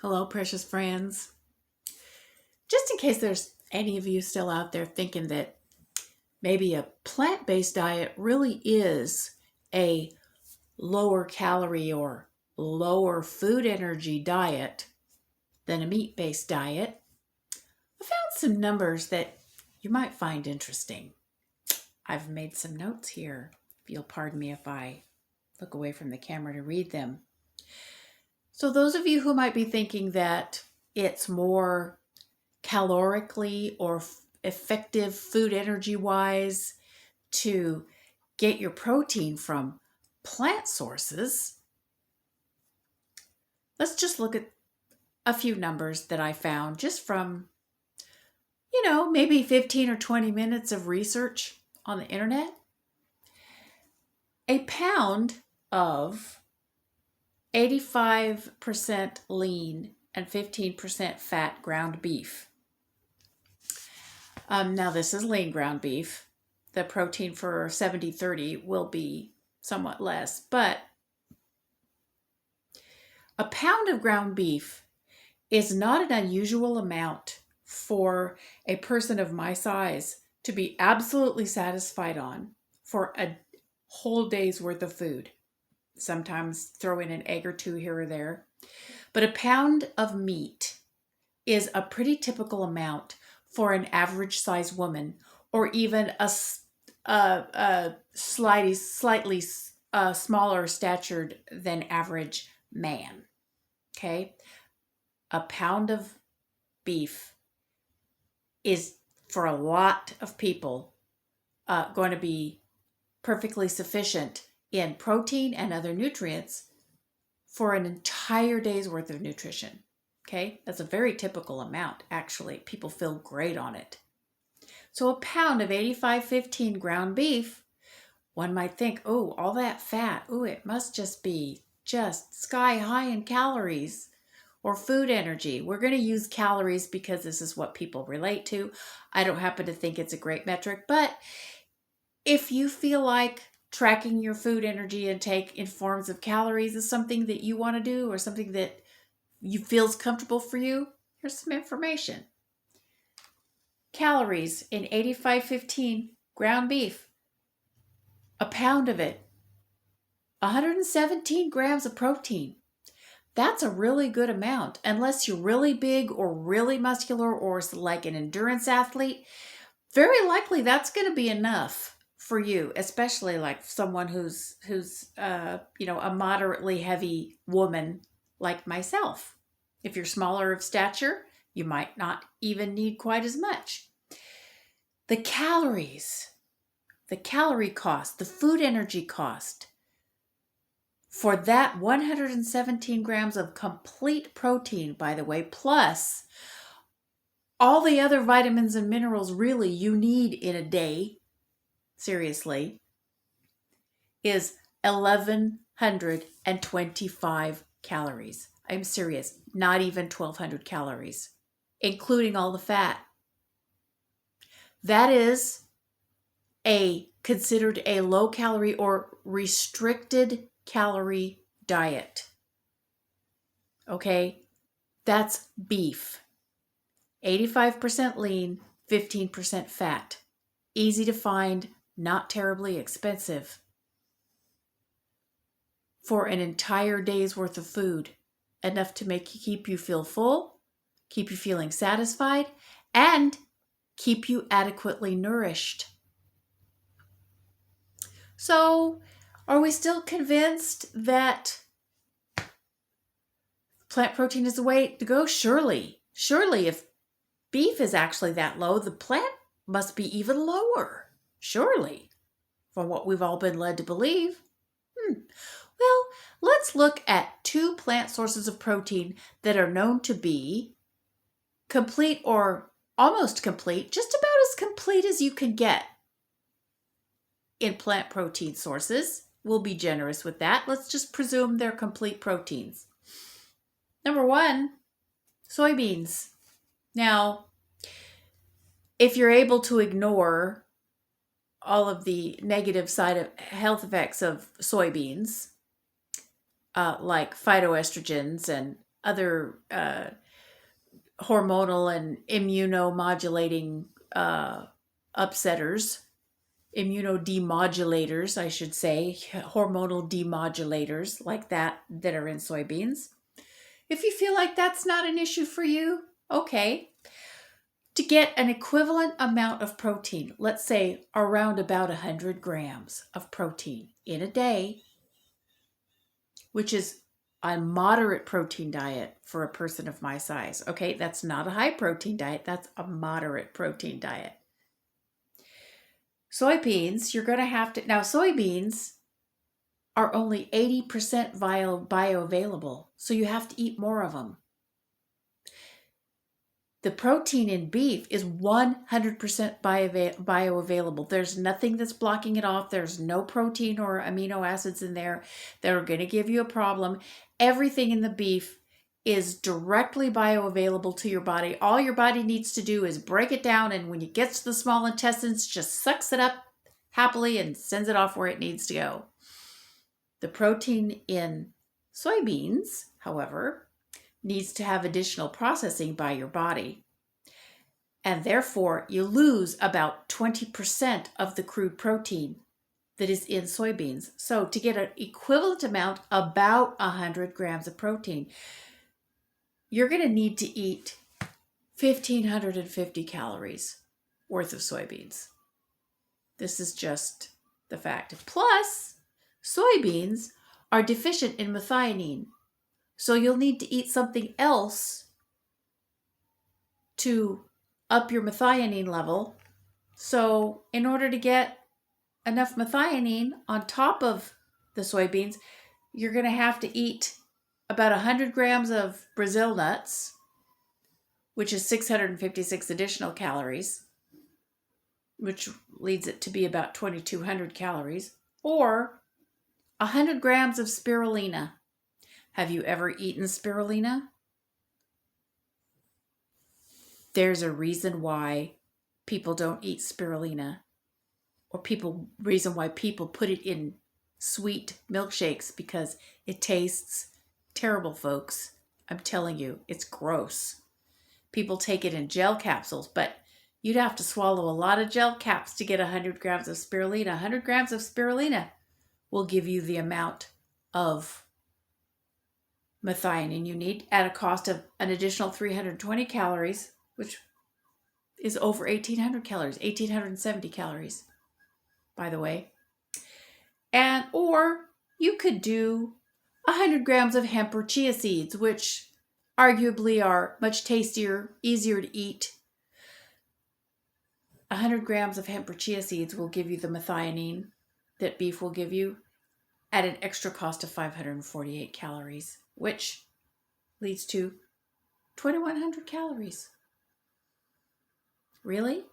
Hello, precious friends. Just in case there's any of you still out there thinking that maybe a plant based diet really is a lower calorie or lower food energy diet than a meat based diet, I found some numbers that you might find interesting. I've made some notes here, if you'll pardon me if I look away from the camera to read them. So, those of you who might be thinking that it's more calorically or effective food energy wise to get your protein from plant sources, let's just look at a few numbers that I found just from, maybe 15 or 20 minutes of research on the internet. A pound of 85% lean and 15% fat ground beef. Now, this is lean ground beef. The protein for 70/30 will be somewhat less, but a pound of ground beef is not an unusual amount for a person of my size to be absolutely satisfied on for a whole day's worth of food. Sometimes throw in an egg or two here or there. But a pound of meat is a pretty typical amount for an average size woman, or even a slightly smaller statured than average man. Okay? A pound of beef is, for a lot of people, going to be perfectly sufficient in protein and other nutrients for an entire day's worth of nutrition. Okay, that's a very typical amount, actually. People feel great on it. So a pound of 85/15 ground beef, one might think, oh, all that fat, oh, it must just be sky high in calories or food energy. We're going to use calories because this is what people relate to. I don't happen to think it's a great metric, but if you feel like tracking your food energy intake in forms of calories is something that you want to do, or something that you feels comfortable for you, here's some information. Calories in 85/15 ground beef, a pound of it, 117 grams of protein. That's a really good amount, unless you're really big or really muscular or like an endurance athlete. Very likely that's going to be enough for you, especially like someone who's a moderately heavy woman like myself. If you're smaller of stature, you might not even need quite as much. The calories, the calorie cost, the food energy cost for that 117 grams of complete protein, by the way, plus all the other vitamins and minerals really you need in a day, seriously, is 1,125 calories. I'm serious, not even 1,200 calories, including all the fat. That is considered a low calorie or restricted calorie diet. Okay, that's beef. 85% lean, 15% fat. Easy to find, not terribly expensive. For an entire day's worth of food. Enough to keep you feel full, keep you feeling satisfied, and keep you adequately nourished. So, are we still convinced that plant protein is the way to go? Surely. Surely, if beef is actually that low, the plant must be even lower. Surely, from what we've all been led to believe. Well, let's look at two plant sources of protein that are known to be complete or almost complete, just about as complete as you can get in plant protein sources. We'll be generous with that. Let's just presume they're complete proteins. Number one, soybeans. Now, if you're able to ignore all of the negative health effects of soybeans, like phytoestrogens and other hormonal and immunomodulating upsetters, immunodemodulators, I should say, hormonal demodulators like that are in soybeans. If you feel like that's not an issue for you, okay. To get an equivalent amount of protein, let's say around about 100 grams of protein in a day, which is a moderate protein diet for a person of my size. Okay, that's not a high protein diet, that's a moderate protein diet. Soybeans, you're going to have to, now soybeans are only 80% bioavailable, so you have to eat more of them. The protein in beef is 100% bioavailable. There's nothing that's blocking it off. There's no protein or amino acids in there that are going to give you a problem. Everything in the beef is directly bioavailable to your body. All your body needs to do is break it down, and when it gets to the small intestines, just sucks it up happily and sends it off where it needs to go. The protein in soybeans, however, needs to have additional processing by your body. And therefore, you lose about 20% of the crude protein that is in soybeans. So to get an equivalent amount, about 100 grams of protein, you're going to need to eat 1,550 calories worth of soybeans. This is just the fact. Plus, soybeans are deficient in methionine. So you'll need to eat something else to up your methionine level. So in order to get enough methionine on top of the soybeans, you're going to have to eat about 100 grams of Brazil nuts, which is 656 additional calories, which leads it to be about 2,200 calories, or 100 grams of spirulina. Have you ever eaten spirulina? There's a reason why people don't eat spirulina, or reason why people put it in sweet milkshakes, because it tastes terrible, folks. I'm telling you, it's gross. People take it in gel capsules, but you'd have to swallow a lot of gel caps to get 100 grams of spirulina. 100 grams of spirulina will give you the amount of methionine you need at a cost of an additional 320 calories, which is over 1,800 calories, 1,870 calories, by the way. And, or you could do 100 grams of hemp or chia seeds, which arguably are much tastier, easier to eat. 100 grams of hemp or chia seeds will give you the methionine that beef will give you at an extra cost of 548 calories, which leads to 2,100 calories. Really?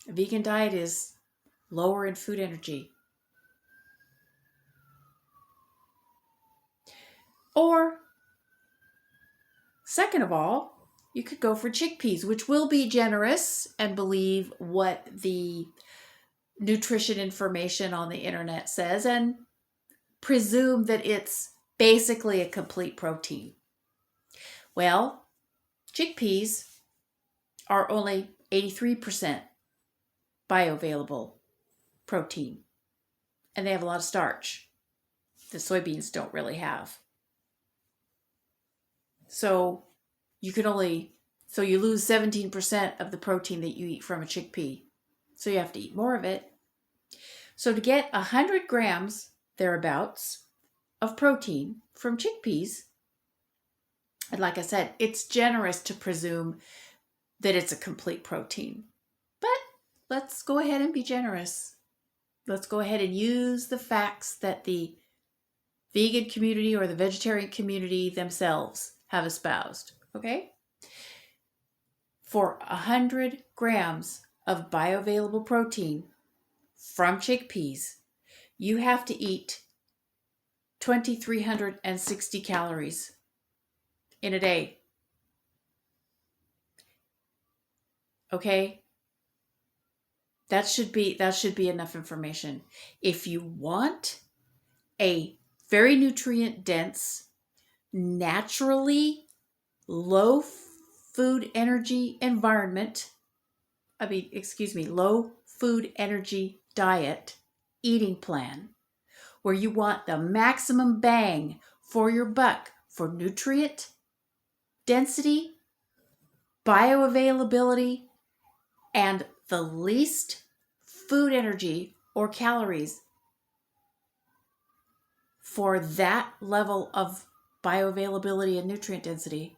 A vegan diet is lower in food energy. Or, second of all, you could go for chickpeas, which will be generous and believe what the nutrition information on the internet says and presume that it's basically a complete protein. Well, chickpeas are only 83% bioavailable protein, and they have a lot of starch that soybeans don't really have. So you lose 17% of the protein that you eat from a chickpea. So you have to eat more of it. So to get 100 grams, thereabouts, of protein from chickpeas, and like I said, it's generous to presume that it's a complete protein. But let's go ahead and be generous. Let's go ahead and use the facts that the vegan community or the vegetarian community themselves have espoused, okay? For 100 grams of bioavailable protein from chickpeas, you have to eat 2,360 calories in a day. Okay? That should be enough information. If you want a very nutrient dense, naturally low food energy environment, low food energy diet eating plan, where you want the maximum bang for your buck for nutrient density, bioavailability, and the least food energy or calories for that level of bioavailability and nutrient density,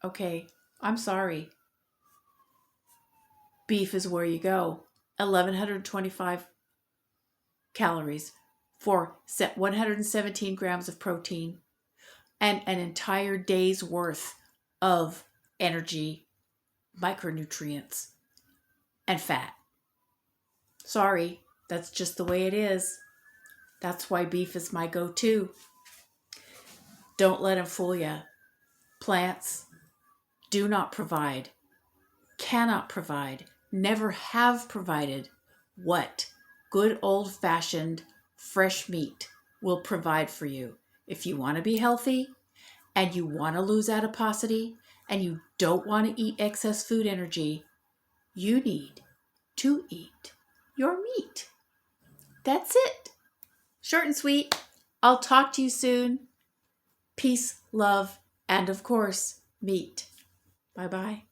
okay, I'm sorry. Beef is where you go. 1,125 calories for 117 grams of protein and an entire day's worth of energy, micronutrients, and fat. Sorry, that's just the way it is. That's why beef is my go-to. Don't let them fool you. Plants do not provide, cannot provide, never have provided what good old-fashioned fresh meat will provide for you. If you want to be healthy and you want to lose adiposity and you don't want to eat excess food energy, you need to eat your meat. That's it. Short and sweet. I'll talk to you soon. Peace, love, and of course, meat. Bye-bye.